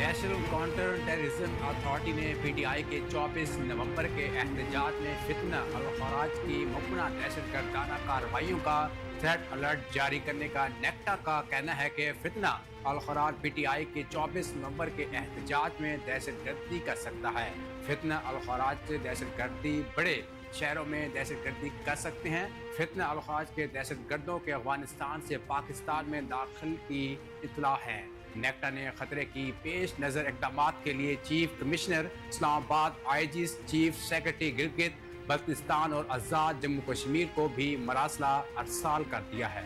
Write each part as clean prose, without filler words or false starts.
National counter terrorism authority نے P T I کے 24 نومبر کے احتجاج میں فتنہ الخراج کی مبینہ دہشت گردانہ کارروائیوں کا تھریٹ الرٹ جاری کرنے کا نیکٹا کا کہنا ہے کہ فتنہ الخراج پی ٹی آئی کے 24 نومبر کے احتجاج میں دہشت گردی کر سکتا ہے۔ فتنہ الخراج سے دہشت گردی بڑے شہروں میں دہشت گردی کر سکتے ہیں۔ فتنہ الخراج کے دہشت گردوں کے افغانستان سے پاکستان میں داخل کی اطلاع ہے۔ نیکٹا نے خطرے کی پیش نظر اقدامات کے لیے چیف کمشنر اسلام آباد، آئی جی، چیف سیکرٹری گلگت بلتستان اور آزاد جموں کشمیر کو بھی مراسلہ ارسال کر دیا ہے۔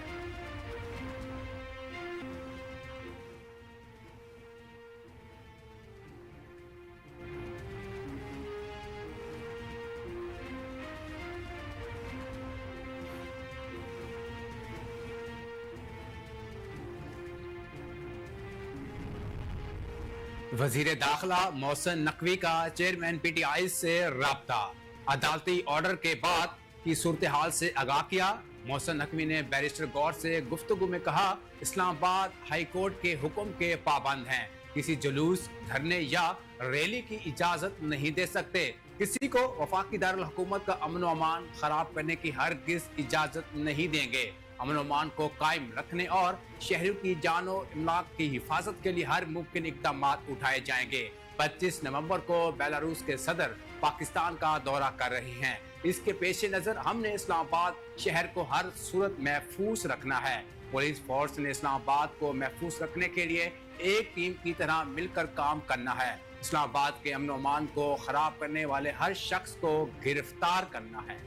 وزیر داخلہ محسن نقوی کا چیئرمین پی ٹی آئی سے رابطہ، عدالتی آرڈر کے بعد کی صورتحال سے آگاہ کیا۔ محسن نقوی نے بیرسٹر گور سے گفتگو میں کہا، اسلام آباد ہائی کورٹ کے حکم کے پابند ہیں، کسی جلوس، دھرنے یا ریلی کی اجازت نہیں دے سکتے، کسی کو وفاقی دارالحکومت کا امن و امان خراب کرنے کی ہرگز اجازت نہیں دیں گے۔ امن و امان کو قائم رکھنے اور شہریوں کی جان و املاک کی حفاظت کے لیے ہر ممکن اقدامات اٹھائے جائیں گے۔ 25 نومبر کو بیلاروس کے صدر پاکستان کا دورہ کر رہے ہیں۔ اس کے پیش نظر ہم نے اسلام آباد شہر کو ہر صورت محفوظ رکھنا ہے۔ پولیس فورس نے اسلام آباد کو محفوظ رکھنے کے لیے ایک ٹیم کی طرح مل کر کام کرنا ہے۔ اسلام آباد کے امن و امان کو خراب کرنے والے ہر شخص کو گرفتار کرنا ہے۔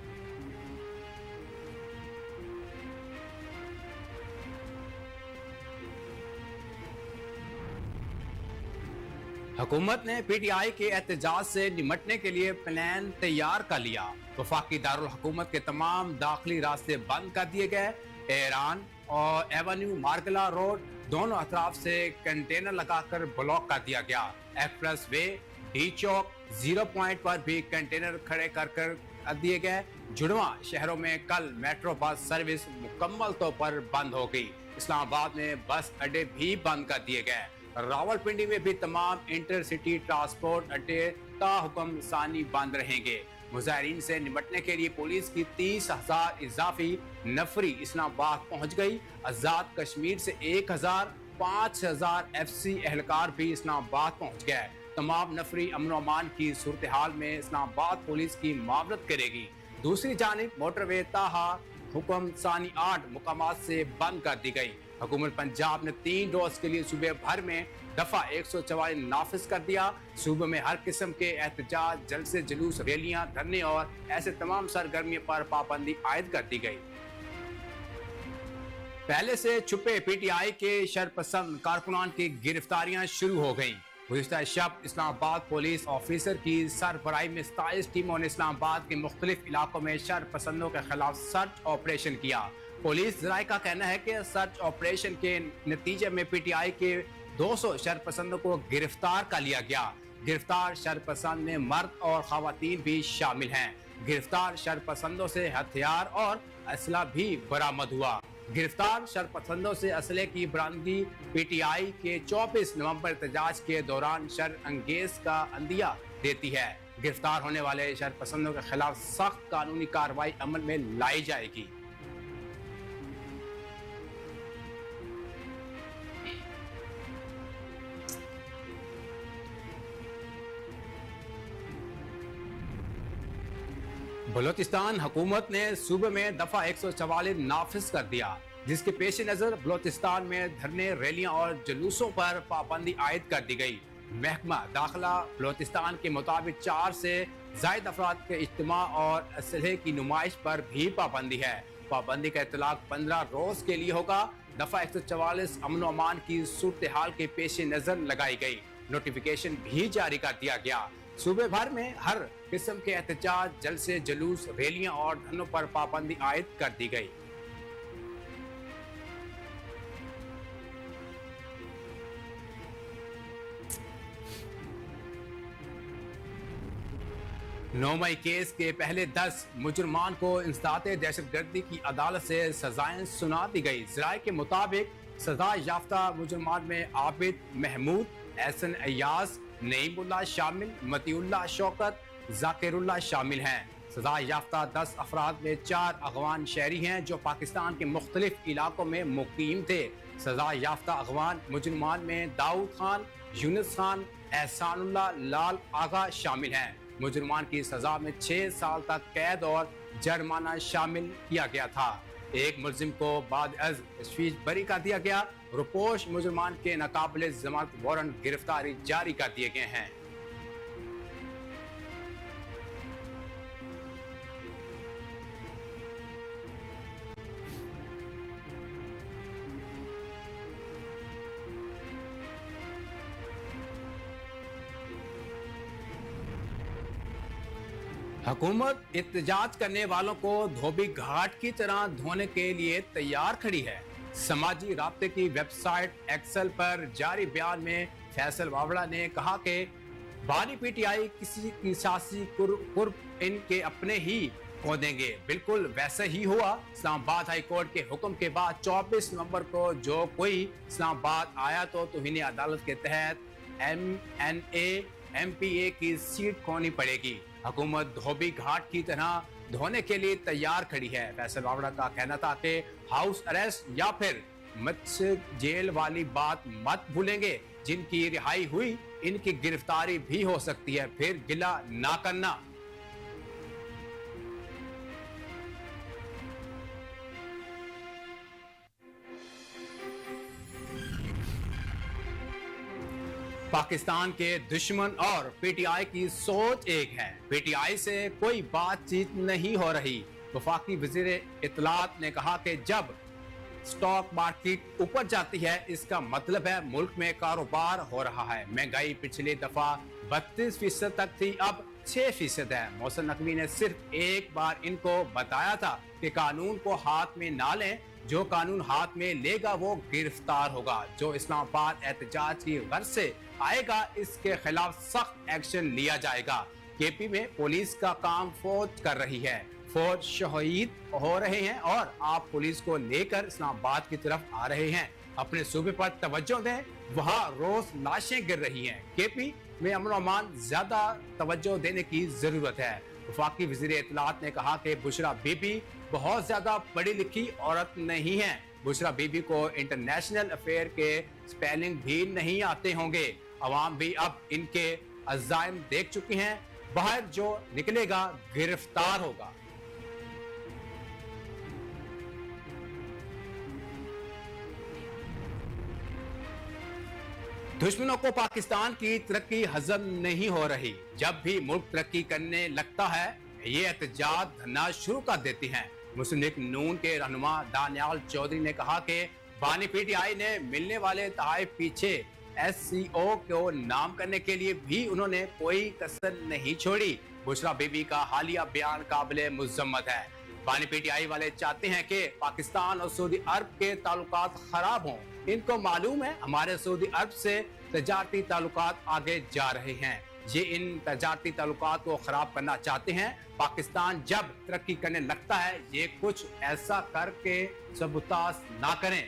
حکومت نے پی ٹی آئی کے احتجاج سے نمٹنے کے لیے پلان تیار کر لیا۔ وفاقی دارالحکومت کے تمام داخلی راستے بند کر دیے گئے۔ ایران اور ایونیو مارگلا روڈ دونوں اطراف سے کنٹینر لگا کر بلاک کر دیا گیا۔ ایکسپریس وے، ڈی چوک، زیرو پوائنٹ پر بھی کنٹینر کھڑے کر دیے گئے۔ جڑواں شہروں میں کل میٹرو بس سروس مکمل طور پر بند ہو گئی۔ اسلام آباد میں بس اڈے بھی بند کر دیے گئے۔ راولپنڈی میں بھی تمام انٹر سٹی ٹرانسپورٹ اڈے تا حکم ثانی بند رہیں گے۔ مظاہرین سے نمٹنے کے لیے پولیس کی 30,000 اضافی نفری اسلام آباد پہنچ گئی۔ آزاد کشمیر سے 1,000، 5,000 ایف سی اہلکار بھی اسلام آباد پہنچ گئے۔ تمام نفری امن و امان کی صورتحال میں اسلام آباد پولیس کی معاونت کرے گی۔ دوسری جانب موٹر وے تاہا حکم ثانی 8 مقامات سے بند کر دی گئی۔ حکومت پنجاب نے 3 روز کے لیے صوبے بھر میں دفعہ 144 نافذ کر دیا۔ صوبے میں ہر قسم کے احتجاج، جلسے، جلوس، ریلیاں، دھرنے اور ایسے تمام سرگرمیوں پر پابندی عائد کر دی گئی۔ پہلے سے چھپے پی ٹی آئی کے شرپسند کارکنان کی گرفتاریاں شروع ہو گئیں۔ گزشتہ شب اسلام آباد پولیس آفیسر کی سربراہی میں 27 ٹیموں نے اسلام آباد کے مختلف علاقوں میں شرپسندوں کے خلاف سرچ آپریشن کیا۔ پولیس ذرائع کا کہنا ہے کہ سرچ آپریشن کے نتیجے میں پی ٹی آئی کے 200 شرپسندوں کو گرفتار کر لیا گیا۔ گرفتار شرپسند میں مرد اور خواتین بھی شامل ہیں۔ گرفتار شرپسندوں سے ہتھیار اور اسلحہ بھی برآمد ہوا۔ گرفتار شرپسندوں سے اسلحے کی برآمدگی پی ٹی آئی کے 24 نومبر احتجاج کے دوران شر انگیز کا عندیہ دیتی ہے۔ گرفتار ہونے والے شرپسندوں کے خلاف سخت قانونی کارروائی عمل میں لائی جائے گی۔ بلوچستان حکومت نے صوبے میں دفعہ 144 نافذ کر دیا، جس کے پیش نظر بلوچستان میں دھرنے، ریلیاں اور جلوسوں پر پابندی عائد کر دی گئی۔ محکمہ داخلہ بلوچستان کے مطابق 4 سے زائد افراد کے اجتماع اور اسلحے کی نمائش پر بھی پابندی ہے۔ پابندی کا اطلاق 15 روز کے لیے ہوگا۔ دفعہ 144 امن و امان کی صورتحال کے پیش نظر لگائی گئی۔ نوٹیفیکیشن بھی جاری کر دیا گیا۔ صوبے بھر میں ہر قسم کے احتجاج، جلسے، جلوس، ریلیاں اور دھرنوں پر پابندی عائد کر دی گئی۔ 9 مئی کیس کے پہلے 10 مجرمان کو انسداد دہشت گردی کی عدالت سے سزائیں سنا دی گئی۔ ذرائع کے مطابق सजा याफ्ता मुजरमान में आबिद महमूद, एहसन अयाज, नईमुल्लाह शामिल, मतीउल्लाह शौकत, जाकिरुल्लाह शामिल हैं। सजा याफ्ता 10 अफराद में 4 अगवान शहरी हैं जो पाकिस्तान के मुख्तलिफ इलाकों में मुकीम थे। सजा याफ्ता अगवान मुजरमान में दाऊद खान, यूनुस खान, एहसानुल्लाह लाल आगा शामिल हैं। मुजरमान की सजा में 6 साल तक कैद और जुर्माना शामिल किया गया था। एक मुलजिम को बाद अज तशवीश बरी कर दिया गया। रुपोश मुजरमान के नाकाबिले जमानत वारंट गिरफ्तारी जारी कर दिए गए हैं। हुकूमत एहतजाज करने वालों को धोबी घाट की तरह धोने के लिए तैयार खड़ी है। समाजी राब्ते की वेबसाइट एक्सेल पर जारी बयान में फैसल वावड़ा ने कहा कि बानी पीटीआई किसी की सियासी कुर्ब इनके अपने ही खो देंगे। बिल्कुल वैसे ही हुआ। इस्लामाबाद हाई कोर्ट के हुक्म के बाद 24 नवंबर को जो कोई इस्लामाबाद आया तो तौहीन अदालत के तहत MNA MPA की सीट खोनी पड़ेगी। हुकूमत धोबी घाट की तरह धोने के लिए तैयार खड़ी है। फैसल वावड़ा का कहना था कि हाउस अरेस्ट या फिर मत्स्य जेल वाली बात मत भूलेंगे। जिनकी रिहाई हुई इनकी गिरफ्तारी भी हो सकती है, फिर गिला ना करना। पाकिस्तान के दुश्मन और पीटीआई की सोच एक है। पीटीआई से कोई बातचीत नहीं हो रही। वफाकी वजीर इत्तलात ने कहा कि जब स्टॉक मार्केट ऊपर जाती है इसका मतलब है मुल्क में कारोबार हो रहा है। महंगाई पिछले दफा 32% तक थी, अब 6% है। मोहसिन नकवी ने सिर्फ एक बार इनको बताया था कि कानून को हाथ में ना लें, जो कानून हाथ में लेगा वो गिरफ्तार होगा। जो इस्लामाबाद एहतजाज की गर्ज से आएगा इसके खिलाफ सख्त एक्शन लिया जाएगा। केपी में पुलिस का काम फौज कर रही है, फौज शहीद हो रहे हैं और आप पुलिस को लेकर इस्लामाबाद की तरफ आ रहे हैं। अपने सूबे पर तवज्जो दें, वहाँ रोज लाशें गिर रही हैं। केपी में अमन अमान ज्यादा तवज्जो देने की जरूरत है। वफाकी वजीर इत्तलात ने कहा कि बुशरा बीबी बहुत ज्यादा पढ़ी लिखी औरत नहीं है। बुशरा बीबी को इंटरनेशनल अफेयर के स्पेलिंग भी नहीं आते होंगे। अवाम भी अब इनके अज़ाइम देख चुकी हैं। बाहर जो निकलेगा गिरफ्तार होगा। दुश्मनों को पाकिस्तान की तरक्की हजम नहीं हो रही। जब भी मुल्क तरक्की करने लगता है ये एहतजाज धरना शुरू कर देती हैं। मुस्लिम लीग नून के रहनुमा दानियाल चौधरी ने कहा कि बानी पीटीआई ने मिलने वाले तहफ़ पीछे SCO को नाम करने के लिए भी उन्होंने कोई कसर नहीं छोड़ी। बुशरा बीबी का हालिया बयान काबिले मुज़म्मत है। बानी पीटीआई वाले चाहते हैं कि पाकिस्तान और सऊदी अरब के ताल्लुकात खराब हों। इनको मालूम है हमारे सऊदी अरब से तजारती ताल्लुकात आगे जा रहे हैं। ये इन तजारती ताल्लुकात को खराब करना चाहते हैं। पाकिस्तान जब तरक्की करने लगता है ये कुछ ऐसा करके सबूताज ना करें।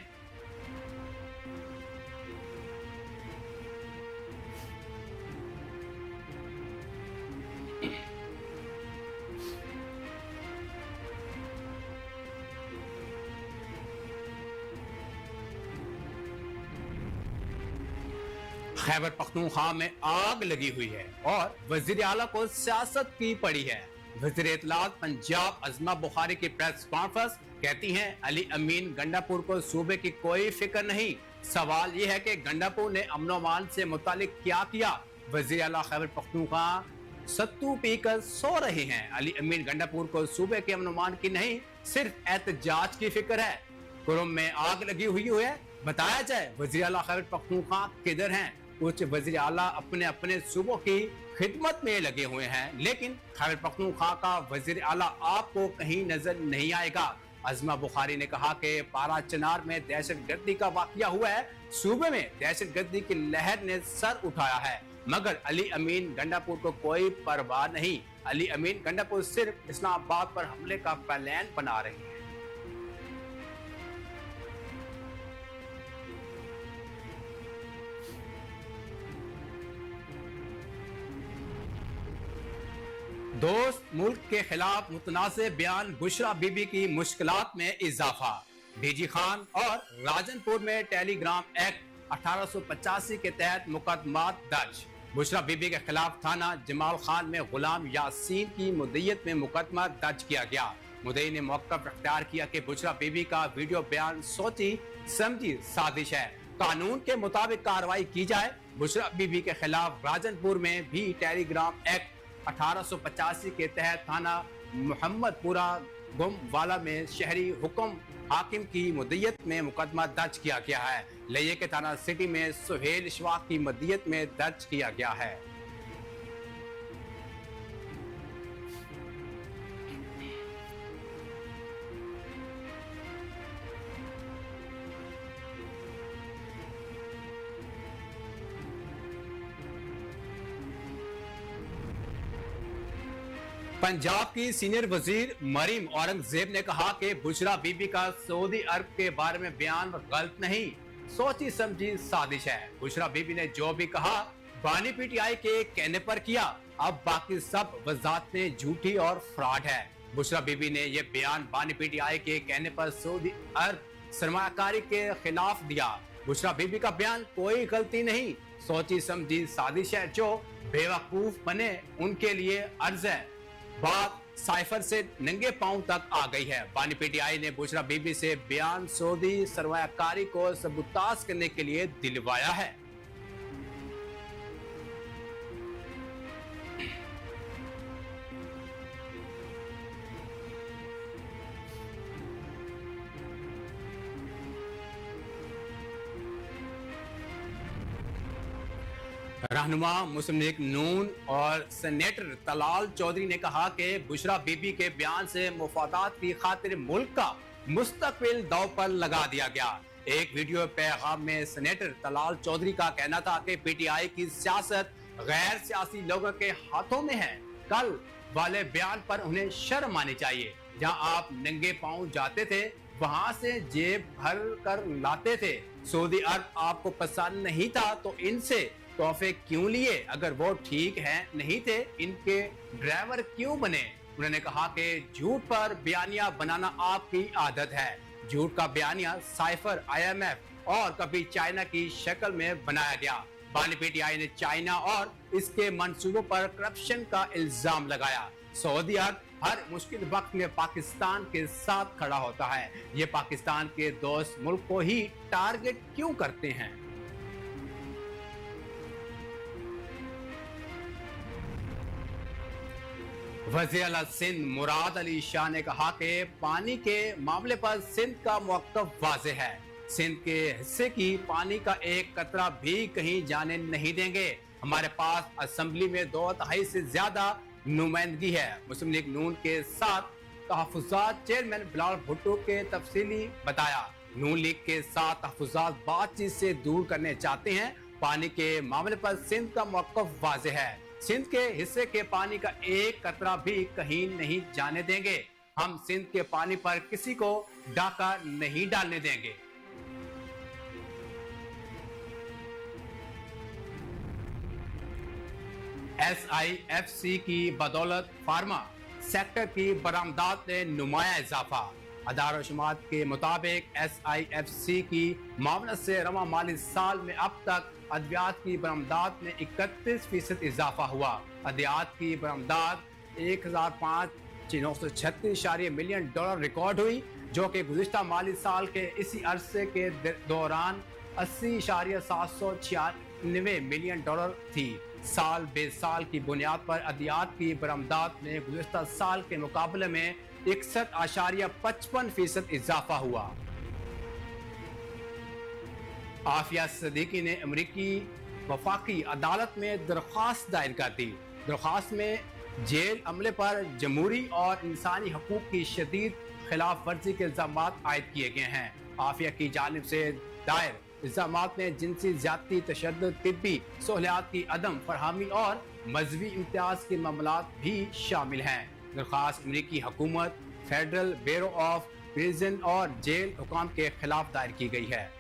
खैबर पख्तूनख्वा में आग लगी हुई है और वजीर आला को सियासत की पड़ी है। वजीर इत्तलात पंजाब अज़मा बुखारी की प्रेस कॉन्फ्रेंस कहती हैं अली अमीन गंडापुर को सूबे की कोई फिक्र नहीं। सवाल ये है कि गंडापुर ने अमन अमान से मुतालिक क्या किया। वजीर आला खैबर पख्तूनख्वा सत्तू पीकर सो रहे हैं। अली अमीन गंडापुर को सूबे के अमन अमान की नहीं सिर्फ एहतजाज की फिक्र है। कुरुम में आग लगी हुई है, बताया जाए वजीर आला खैबर पख्तूनख्वा किधर हैं। कुछ वजीर आला अपने अपने सूबों की खिदमत में लगे हुए हैं, लेकिन खैबर पख्तूनख्वा का वजीर आला आपको कहीं नजर नहीं आएगा। अज़मा बुखारी ने कहा कि पारा चनार में दहशतगर्दी का वाकया हुआ है। सूबे में दहशतगर्दी की लहर ने सर उठाया है, मगर अली अमीन गंडापुर को कोई परवाह नहीं। अली अमीन गंडापुर सिर्फ इस्लामाबाद पर हमले का प्लान बना रहे हैं। दोस्त मुल्क के खिलाफ मुतनाज़ बयान, बुशरा बीबी की मुश्किलात में इजाफा। डीजी खान और राजनपुर में टेलीग्राम एक्ट 1885 के तहत मुकदमात दर्ज। बुशरा बीबी के खिलाफ थाना जमाल खान में गुलाम यासीन की मुद्दत में मुकदमा दर्ज किया गया। मुद्दई ने मौक़िफ़ इख्तियार किया कि बुशरा बीबी का वीडियो बयान सोची समझी साजिश है, कानून के मुताबिक कार्रवाई की जाए। बुशरा बीबी के खिलाफ राजनपुर में भी टेलीग्राम एक्ट 1885 के तहत थाना मोहम्मदपुरा गुमवाला में शहरी हुक्म हाकिम की मुद्दत में मुकदमा दर्ज किया गया है। लिये के थाना सिटी में सुहेल इशफाक की मुद्दत में दर्ज किया गया है। पंजाब की सीनियर वजीर मरीम औरंगजेब ने कहा कि बुशरा बीबी का सऊदी अरब के बारे में बयान गलत नहीं, सोची समझी साजिश है। बुशरा बीबी ने जो भी कहा बानी पीटीआई के कहने पर किया, अब बाकी सब वजाहतें झूठी और फ्रॉड है। बुशरा बीबी ने यह बयान बानी पीटीआई के कहने पर सऊदी अरब सरमायाकारी के खिलाफ दिया। बुशरा बीबी का बयान कोई गलती नहीं, सोची समझी साजिश है। जो बेवकूफ बने उनके लिए अर्ज है। बात साइफर से नंगे पांव तक आ गई है। बानी पीटीआई ने बुशरा बीबी से बयान सऊदी सरमायाकारी को सबूताज करने के लिए दिलवाया है। रहनुमा मुस्लिम लीग नून और सेनेटर तलाल चौधरी ने कहा कि बुशरा बीबी के बयान से मुफादात की खातिर मुल्क का मुस्तकबिल दांव पर लगा दिया गया। एक वीडियो पैगाम में सेनेटर तलाल चौधरी का कहना था कि पीटीआई की सियासत गैर सियासी लोगों के हाथों में है। कल वाले बयान पर उन्हें शर्म आनी चाहिए। जहां आप नंगे पांव जाते थे वहां से जेब भर कर लाते थे। सऊदी अरब आपको पसंद नहीं था तो इनसे तोहफे क्यों लिए? अगर वो ठीक हैं नहीं थे, इनके ड्राइवर क्यों बने? उन्होंने कहा कि झूठ पर बयानिया बनाना आपकी आदत है। झूठ का बयानिया साइफर, IMF और कभी चाइना की शक्ल में बनाया गया। बानी पीटीआई ने चाइना और इसके मंसूबों पर करप्शन का इल्जाम लगाया। सऊदी अरब हर मुश्किल वक्त में पाकिस्तान के साथ खड़ा होता है। ये पाकिस्तान के दोस्त मुल्क को ही टारगेट क्यों करते हैं? वज़ीर आला सिंध मुराद अली शाह ने कहा कि पानी के मामले पर सिंध का मौक़िफ़ वाज़ेह है। सिंध के हिस्से की पानी का एक कतरा भी कहीं जाने नहीं देंगे। हमारे पास असेंबली में 2/3 से ज्यादा नुमाइंदगी है। मुस्लिम लीग नून के साथ तहफ़्फ़ुज़ात चेयरमैन बिलाल भुट्टो के तफसीली बताया। नून लीग के साथ तहफ़्फ़ुज़ात बातचीत से दूर करने चाहते हैं। पानी के मामले पर सिंध का मौक़िफ़ वाज़ेह है। सिंध के हिस्से के पानी का एक कतरा भी कहीं नहीं जाने देंगे। हम सिंध के पानी पर किसी को डाका नहीं डालने देंगे। SIFC की बदौलत फार्मा सेक्टर की बरामदात में नुमाया इजाफा। अदारोशुमात के मुताबिक SIFC की मामले से रवा माली साल में अब तक अद्वियात की बरामदात में 31% इजाफा हुआ। अद्वियात की बरामदात 1005,936 मिलियन डॉलर रिकॉर्ड हुई, जो कि गुज़िश्ता माली साल के इसी अरसे के दौरान 80,796 मिलियन डॉलर थी। साल बे साल की बुनियाद पर अद्वियात की बरामदात में गुज़िश्ता साल के मुकाबले में 61.55% इजाफा हुआ। आफिया सदीकी ने अमरीकी वफाकी अदालत में दरख्वास्त दायर कर दी। दरख्वास्त में जेल अमले पर जमहूरी और इंसानी हकूक की शदीद खिलाफ वर्जी के इल्जाम आयद किए गए हैं। आफिया की जानिब से दायर इल्जाम में जिनसी ज्यादती, तशद्दुद, तिब्बी सहूलियात की अदम फरहमी और मजहबी इम्तियाज के मामलात भी शामिल हैं। दरख्वास्त अमरीकी हुकूमत, फेडरल ब्यूरो ऑफ प्रिजन और जेल हुकाम के खिलाफ दायर की गई है।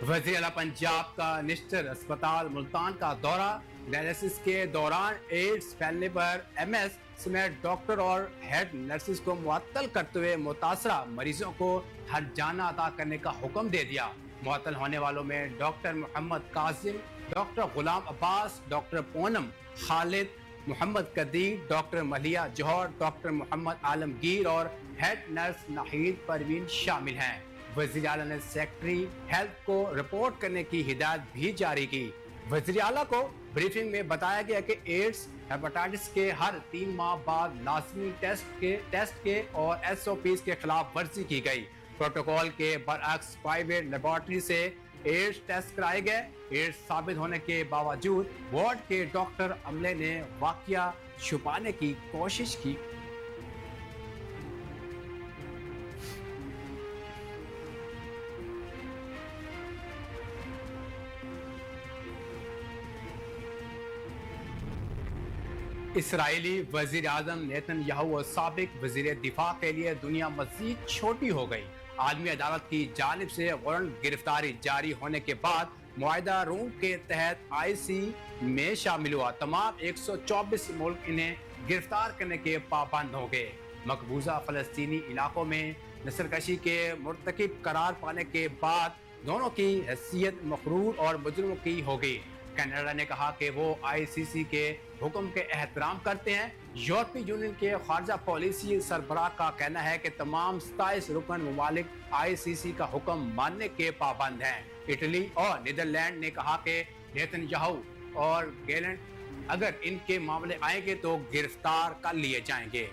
वज़ीर आला पंजाब का निश्चित अस्पताल मुल्तान का दौरा। डायलिसिस के दौरान एड्स फैलने पर एमएस समेत डॉक्टर और हेड नर्सिस को मुअत्तल करते हुए मुतासरा मरीजों को हर जाना अदा करने का हुक्म दे दिया। मुअत्तल होने वालों में डॉक्टर मोहम्मद कासिम, डॉक्टर गुलाम अब्बास, डॉक्टर पूनम खालिद, मोहम्मद कदीर, डॉक्टर मलिया जौहर, डॉक्टर मोहम्मद आलमगीर और हेड नर्स नाहिद परवीन शामिल हैं। वज़ीर आला ने सेक्रेटरी हेल्थ को रिपोर्ट करने की हिदायत भी जारी की। वज़ीर आला को ब्रीफिंग में बताया गया कि एड्स हेपेटाइटिस के हर 3 माह बाद लाजमी टेस्ट के और SOPs के खिलाफ वर्जी की गई। प्रोटोकॉल के बरअक्स प्राइवेट लेबोरेटरी से एड्स टेस्ट कराए गए। एड्स साबित होने के बावजूद वार्ड के डॉक्टर अमले ने वाकया छुपाने की कोशिश की। इसराइली वजीर आजम नेतन्याहू और साबिक वजीर दिफा के लिए दुनिया मजीद छोटी हो गई। आलमी अदालत की जानिब से वारंट गिरफ्तारी जारी होने के बाद मुआहिदा रूम के तहत IC में शामिल हुआ तमाम 124 मुल्क इन्हें गिरफ्तार करने के पाबंद हो गए। मकबूजा फलस्तीनी इलाकों में नस्लकशी के मुर्तकिब करार पाने के बाद दोनों की हैसियत मखरूर और मुजरिमों की हो गई। कनाडा ने कहा कि वो ICC के हुक्म के एहतराम करते हैं। यूरोपीय यूनियन के खारजा पॉलिसी सरबराह का कहना है कि तमाम 27 रुकन ममालिक ICC का हुक्म मानने के पाबंद हैं। इटली और नीदरलैंड ने कहा कि नेतन्याहू और गैलेंट अगर इनके मामले आएंगे तो गिरफ्तार कर लिए जाएंगे।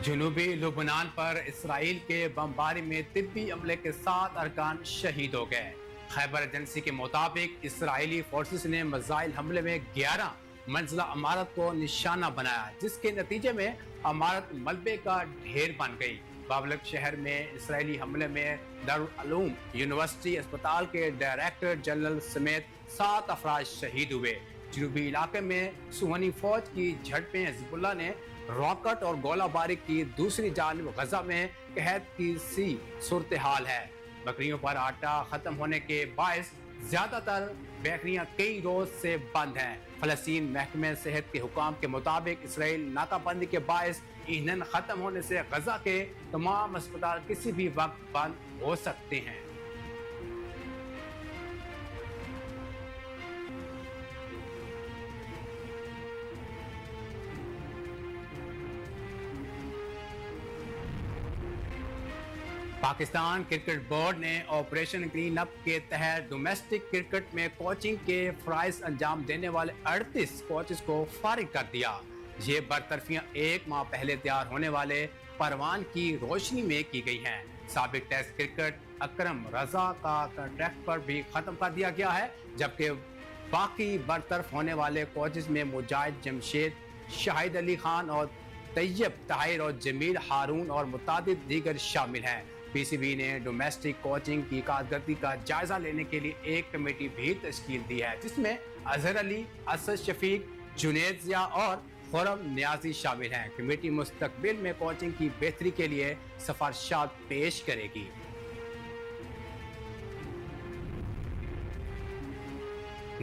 जनूबी लुबनान पर इसराइल के बमबारी में तिब्बी अमले के 7 अरकान शहीद हो गए। खैबर एजेंसी के मुताबिक इसराइली फोर्सेस ने मिसाइल हमले में 11 मंजिला इमारत को निशाना बनाया, जिसके नतीजे में इमारत मलबे का ढेर बन गई। बाबलक शहर में इसराइली हमले में दारुल उलूम यूनिवर्सिटी अस्पताल के डायरेक्टर जनरल समेत 7 अफराद शहीद हुए। जनूबी इलाके में सुहनी फौज की झड़पें हिजबुल्लाह ने रॉकेट और गोलाबारी की दूसरी जानिब गजा में कहत की सी सूरत हाल है। बकरियों पर आटा खत्म होने के बायस ज्यादातर बेकरियां कई रोज से बंद हैं। फलस्तीन महकमे सेहत के हुकाम के मुताबिक इसराइल नाकाबंदी के बायस ईंधन खत्म होने से गजा के तमाम अस्पताल किसी भी वक्त बंद हो सकते हैं। पाकिस्तान क्रिकेट बोर्ड ने ऑपरेशन क्लीन अप के तहत डोमेस्टिक क्रिकेट में कोचिंग के फराइज अंजाम देने वाले 38 कोचेस को फारिग कर दिया। ये बरतरफियां 1 माह पहले तैयार होने वाले परवान की रोशनी में की गई हैं। साबिक टेस्ट क्रिकेट अकरम रजा का कॉन्ट्रैक्ट पर भी खत्म कर दिया गया है, जबकि बाकी बरतरफ होने वाले कोचेस में मुजाहिद जमशेद, शाहिद अली खान और तैयब ताहिर और जमील हारून और मुतादिद दीगर शामिल हैं। PCB ने डोमेस्टिक कोचिंग की कारकर्दगी का जायजा लेने के लिए एक कमेटी भी तश्कील दी है, जिसमें अजहर अली, असद शफीक, जुनेद जिया और खुरम नियाजी शामिल हैं। कमेटी मुस्तकबिल में कोचिंग की बेहतरी के लिए सिफारिशात पेश करेगी।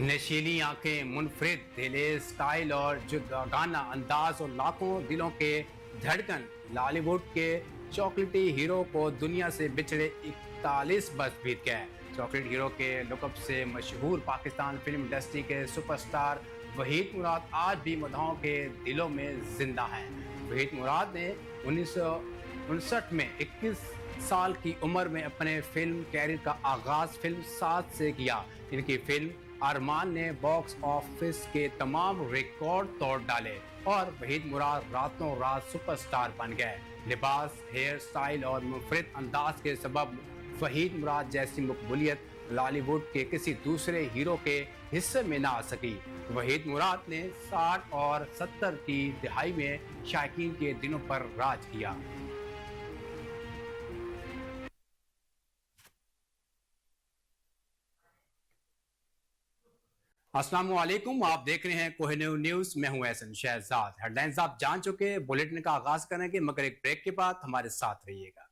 नशीली आंखें, मुनफरिद दिले स्टाइल और जुदागाना अंदाज और लाखों दिलों के धड़कन बॉलीवुड के चॉकलेटी हीरो को दुनिया से बिछड़े 41 बरस बीत गए। चॉकलेट हीरो के लुकअप से मशहूर पाकिस्तान फिल्म इंडस्ट्री के सुपरस्टार वहीद मुराद आज भी मदाहों के दिलों में जिंदा हैं। वहीद मुराद ने 1959 में 21 साल की उम्र में अपने फिल्म कैरियर का आगाज फिल्म साथ से किया। इनकी फिल्म अरमान ने बॉक्स ऑफिस के तमाम रिकॉर्ड तोड़ डाले और वहीद मुराद रातों रात सुपरस्टार बन गए। लिबास, हेयर स्टाइल और मुनफरिद अंदाज के सबब वहीद मुराद जैसी मकबूलियत बॉलीवुड के किसी दूसरे हीरो के हिस्से में ना आ सकी। वहीद मुराद ने 60 और 70 की दिहाई में शायकीन के दिनों पर राज किया। अस्सलाम वालेकुम, आप देख रहे हैं कोहिनूर न्यूज। मैं हूं एहसन शहजाद। हेडलाइंस आप जान चुके, बुलेटिन का आगाज करेंगे मगर एक ब्रेक के बाद हमारे साथ रहिएगा।